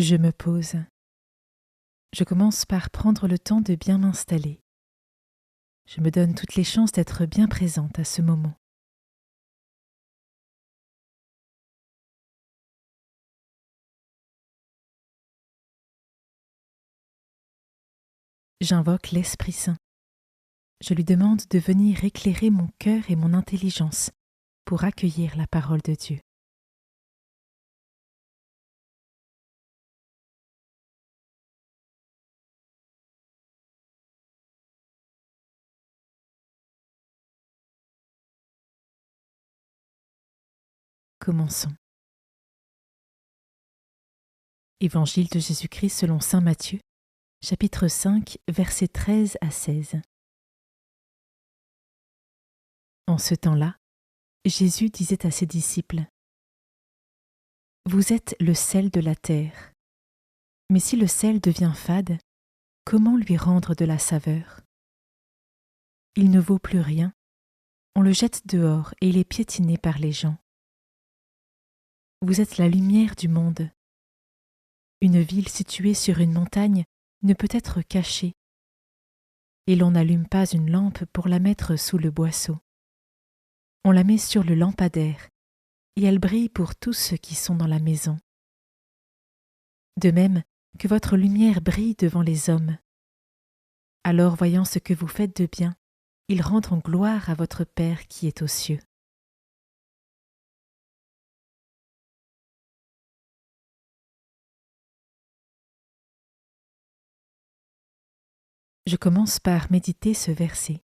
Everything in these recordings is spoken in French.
Je me pose. Je commence par prendre le temps de bien m'installer. Je me donne toutes les chances d'être bien présente à ce moment. J'invoque l'Esprit Saint. Je lui demande de venir éclairer mon cœur et mon intelligence pour accueillir la parole de Dieu. Commençons. Évangile de Jésus-Christ selon saint Matthieu, chapitre 5, versets 13 à 16. En ce temps-là, Jésus disait à ses disciples : « Vous êtes le sel de la terre. Mais si le sel devient fade, comment lui rendre de la saveur ? Il ne vaut plus rien, on le jette dehors et il est piétiné par les gens. Vous êtes la lumière du monde. Une ville située sur une montagne ne peut être cachée, et l'on n'allume pas une lampe pour la mettre sous le boisseau. On la met sur le lampadaire, et elle brille pour tous ceux qui sont dans la maison. De même que votre lumière brille devant les hommes. Alors, voyant ce que vous faites de bien, ils rendront gloire à votre Père qui est aux cieux. Je commence par méditer ce verset.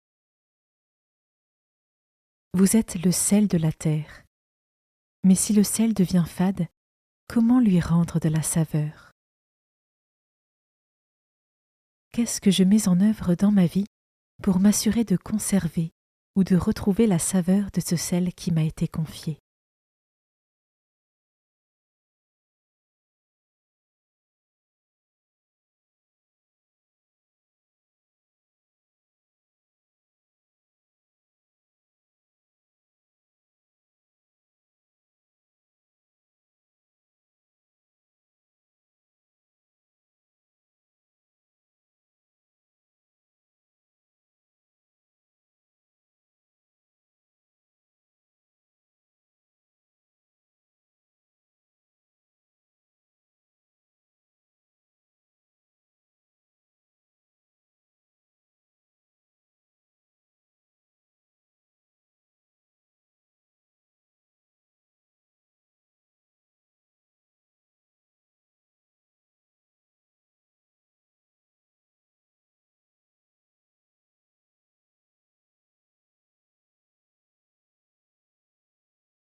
Vous êtes le sel de la terre. Mais si le sel devient fade, comment lui rendre de la saveur ? Qu'est-ce que je mets en œuvre dans ma vie pour m'assurer de conserver ou de retrouver la saveur de ce sel qui m'a été confié ?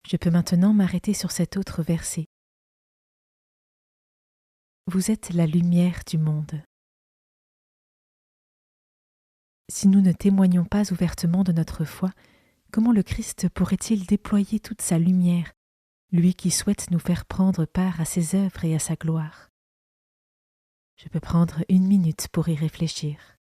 Je peux maintenant m'arrêter sur cet autre verset. Vous êtes la lumière du monde. Si nous ne témoignons pas ouvertement de notre foi, comment le Christ pourrait-il déployer toute sa lumière, lui qui souhaite nous faire prendre part à ses œuvres et à sa gloire ? Je peux prendre 1 minute pour y réfléchir.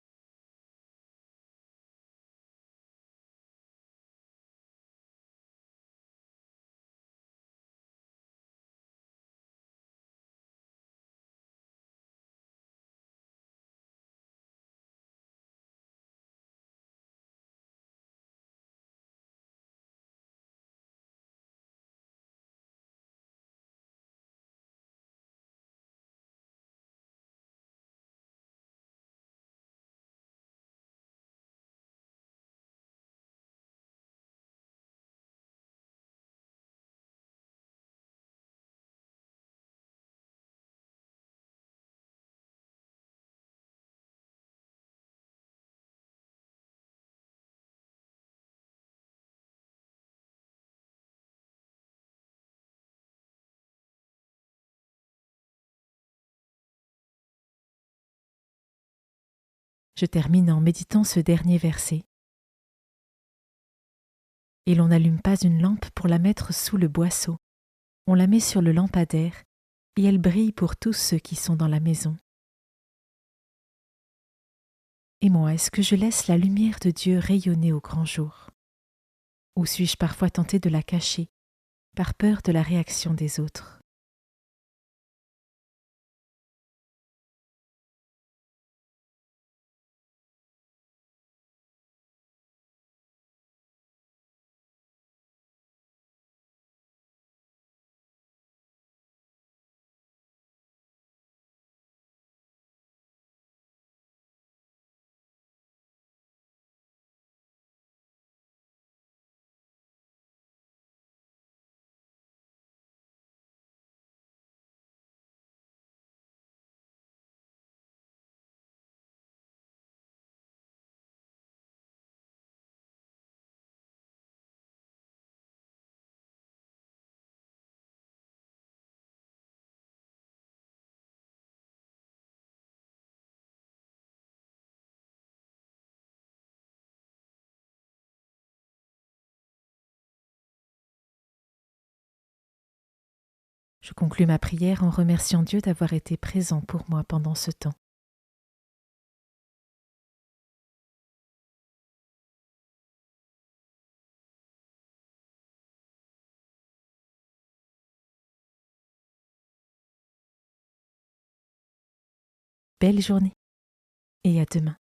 Je termine en méditant ce dernier verset. Et l'on n'allume pas une lampe pour la mettre sous le boisseau. On la met sur le lampadaire, et elle brille pour tous ceux qui sont dans la maison. Et moi, est-ce que je laisse la lumière de Dieu rayonner au grand jour ? Ou suis-je parfois tentée de la cacher, par peur de la réaction des autres ? Je conclus ma prière en remerciant Dieu d'avoir été présent pour moi pendant ce temps. Belle journée et à demain.